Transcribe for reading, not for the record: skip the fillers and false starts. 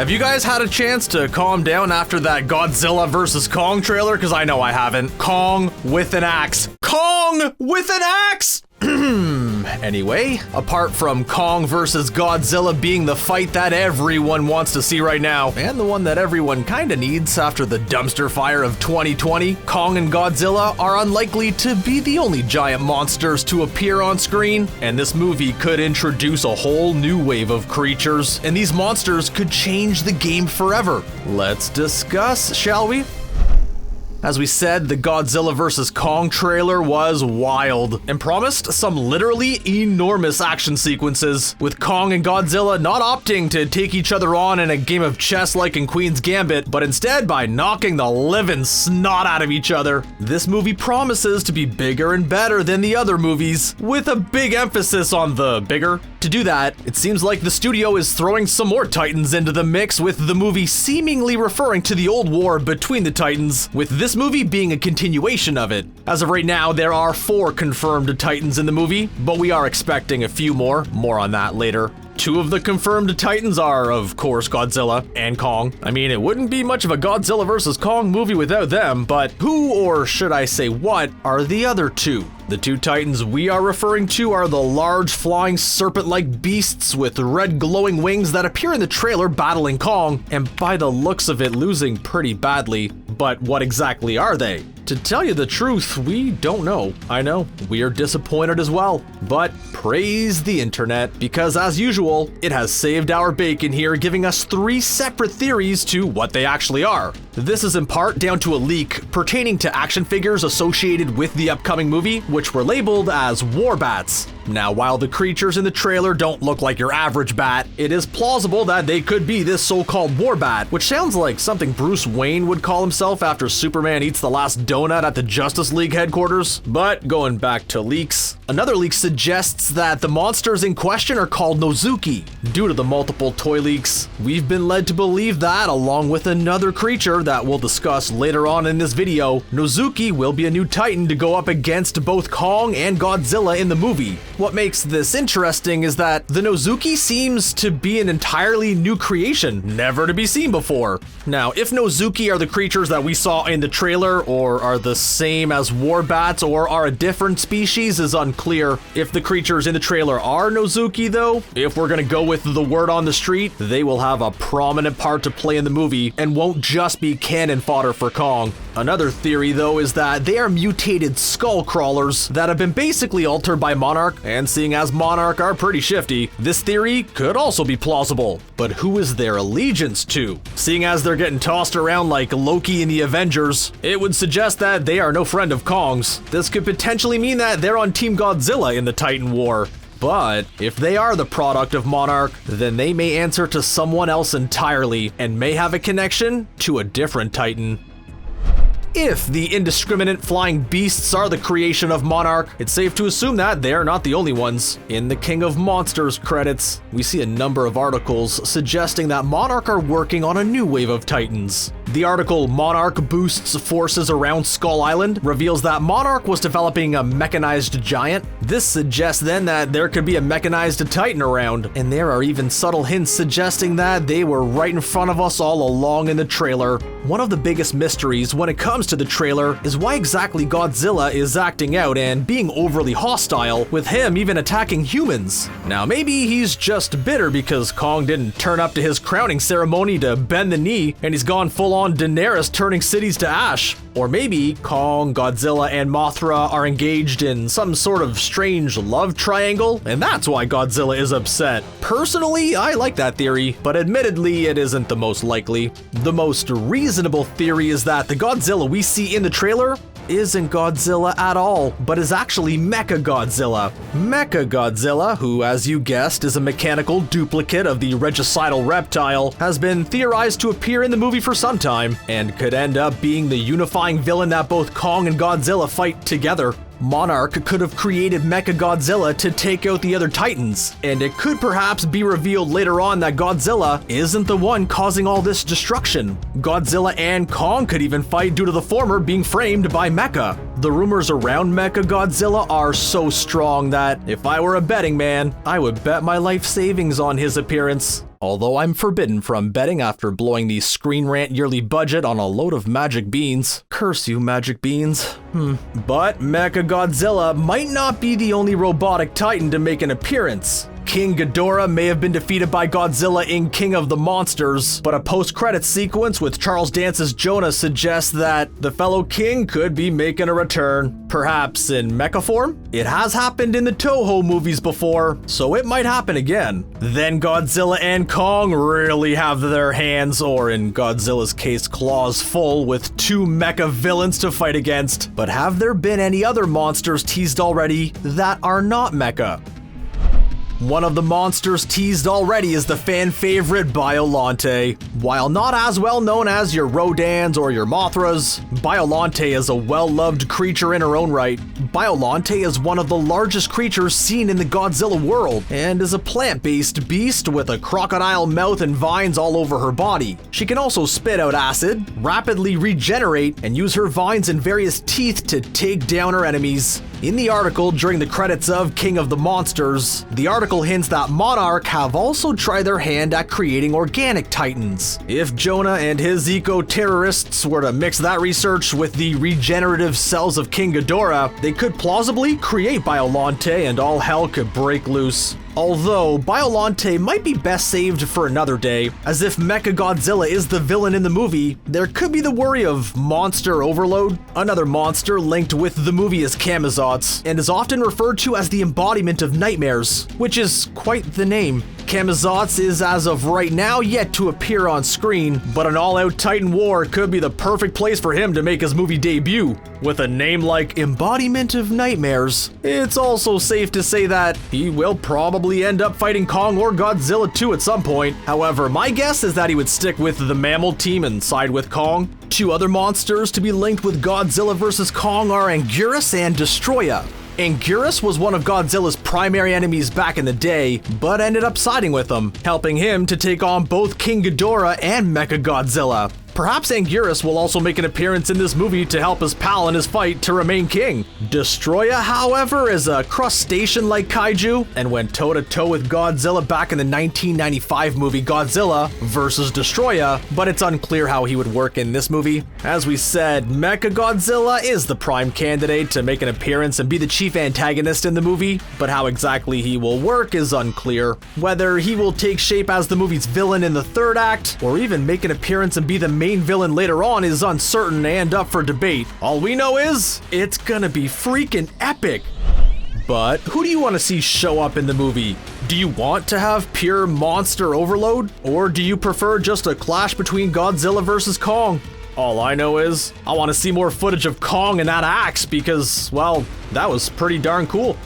Have you guys had a chance to calm down after that Godzilla vs. Kong trailer? Because I know I haven't. Kong with an axe. Kong with an axe! Anyway, apart from Kong vs. Godzilla being the fight that everyone wants to see right now, and the one that everyone kinda needs after the dumpster fire of 2020, Kong and Godzilla are unlikely to be the only giant monsters to appear on screen, and this movie could introduce a whole new wave of creatures, and these monsters could change the game forever. Let's discuss, shall we? As we said, the Godzilla vs. Kong trailer was wild and promised some literally enormous action sequences, with Kong and Godzilla not opting to take each other on in a game of chess like in Queen's Gambit, but instead by knocking the living snot out of each other. This movie promises to be bigger and better than the other movies, with a big emphasis on the bigger. To do that, it seems like the studio is throwing some more Titans into the mix, with the movie seemingly referring to the old war between the Titans, with this movie being a continuation of it. As of right now, there are 4 confirmed Titans in the movie, but we are expecting a few more on that later. 2 of the confirmed Titans are, of course, Godzilla and Kong. I mean, it wouldn't be much of a Godzilla vs. Kong movie without them, but who, or should I say what, are the other 2? The 2 Titans we are referring to are the large flying serpent-like beasts with red glowing wings that appear in the trailer battling Kong, and by the looks of it losing pretty badly. But what exactly are they? To tell you the truth, we don't know. I know, we are disappointed as well. But praise the internet, because as usual, it has saved our bacon here, giving us 3 separate theories to what they actually are. This is in part down to a leak pertaining to action figures associated with the upcoming movie, which were labeled as war bats. Now, while the creatures in the trailer don't look like your average bat, it is plausible that they could be this so-called war bat, which sounds like something Bruce Wayne would call himself after Superman eats the last donut at the Justice League headquarters. But going back to leaks, another leak suggests that the monsters in question are called Nozuki. Due to the multiple toy leaks, we've been led to believe that, along with another creature that we'll discuss later on in this video, Nozuki will be a new Titan to go up against both Kong and Godzilla in the movie. What makes this interesting is that the Nozuki seems to be an entirely new creation, never to be seen before. Now, if Nozuki are the creatures that we saw in the trailer, or are the same as war bats, or are a different species is unclear. If the creatures in the trailer are Nozuki though, if we're gonna go with the word on the street, they will have a prominent part to play in the movie and won't just be cannon fodder for Kong. Another theory though is that they are mutated skull crawlers that have been basically altered by Monarch, and seeing as Monarch are pretty shifty, this theory could also be plausible. But who is their allegiance to? Seeing as they're getting tossed around like Loki in the Avengers, it would suggest that they are no friend of Kong's. This could potentially mean that they're on Team Godzilla in the Titan War. But if they are the product of Monarch, then they may answer to someone else entirely and may have a connection to a different Titan. If the indiscriminate flying beasts are the creation of Monarch, it's safe to assume that they're not the only ones. In the King of Monsters credits, we see a number of articles suggesting that Monarch are working on a new wave of Titans. The article Monarch Boosts Forces Around Skull Island reveals that Monarch was developing a mechanized giant. This suggests then that there could be a mechanized Titan around, and there are even subtle hints suggesting that they were right in front of us all along in the trailer. One of the biggest mysteries when it comes to the trailer is why exactly Godzilla is acting out and being overly hostile, with him even attacking humans. Now maybe he's just bitter because Kong didn't turn up to his crowning ceremony to bend the knee, and he's gone full on Daenerys turning cities to ash. Or maybe Kong, Godzilla, and Mothra are engaged in some sort of strange love triangle, and that's why Godzilla is upset. Personally, I like that theory, but admittedly it isn't the most likely. The most reasonable theory is that the Godzilla we see in the trailer isn't Godzilla at all, but is actually Mecha-Godzilla. Mecha-Godzilla, who as you guessed is a mechanical duplicate of the regicidal reptile, has been theorized to appear in the movie for some time, and could end up being the unifying villain that both Kong and Godzilla fight together. Monarch could have created Mecha-Godzilla to take out the other Titans, and it could perhaps be revealed later on that Godzilla isn't the one causing all this destruction. Godzilla and Kong could even fight due to the former being framed by Mecha. The rumors around Mecha-Godzilla are so strong that if I were a betting man, I would bet my life savings on his appearance. although I'm forbidden from betting after blowing the ScreenRant yearly budget on a load of magic beans. Curse you, magic beans. But Mecha-Godzilla might not be the only robotic titan to make an appearance. King Ghidorah may have been defeated by Godzilla in King of the Monsters, but a post-credits sequence with Charles Dance's Jonah suggests that the fellow king could be making a return, perhaps in mecha form? It has happened in the Toho movies before, so it might happen again. Then Godzilla and Kong really have their hands, or in Godzilla's case, claws full, with two mecha villains to fight against. But have there been any other monsters teased already that are not mecha? One of the monsters teased already is the fan favorite Biollante. While not as well known as your Rodans or your Mothras, Biollante is a well-loved creature in her own right. Biollante is one of the largest creatures seen in the Godzilla world, and is a plant-based beast with a crocodile mouth and vines all over her body. She can also spit out acid, rapidly regenerate, and use her vines and various teeth to take down her enemies. In the article during the credits of King of the Monsters, the article hints that Monarch have also tried their hand at creating organic titans. If Jonah and his eco-terrorists were to mix that research with the regenerative cells of King Ghidorah, they could plausibly create Biollante and all hell could break loose. Although, Biollante might be best saved for another day, as if Mecha-Godzilla is the villain in the movie, there could be the worry of monster overload. Another monster linked with the movie is Camazotz, and is often referred to as the embodiment of nightmares, which is quite the name. Camazotz is, as of right now, yet to appear on screen, but an all-out Titan War could be the perfect place for him to make his movie debut. With a name like Embodiment of Nightmares, it's also safe to say that he will probably end up fighting Kong or Godzilla 2 at some point. However, my guess is that he would stick with the mammal team and side with Kong. Two other monsters to be linked with Godzilla vs. Kong are Anguirus and Destroya. Anguirus was one of Godzilla's primary enemies back in the day, but ended up siding with him, helping him to take on both King Ghidorah and Mecha-Godzilla. Perhaps Anguirus will also make an appearance in this movie to help his pal in his fight to remain king. Destroya, however, is a crustacean-like kaiju, and went toe-to-toe with Godzilla back in the 1995 movie Godzilla vs. Destroya, but it's unclear how he would work in this movie. As we said, Mecha-Godzilla is the prime candidate to make an appearance and be the chief antagonist in the movie, but how exactly he will work is unclear. Whether he will take shape as the movie's villain in the third act, or even make an appearance and be the main villain later on is uncertain and up for debate. All we know is, it's gonna be freaking epic. But who do you want to see show up in the movie? Do you want to have pure monster overload? Or do you prefer just a clash between Godzilla vs. Kong? All I know is, I want to see more footage of Kong and that axe because, well, that was pretty darn cool.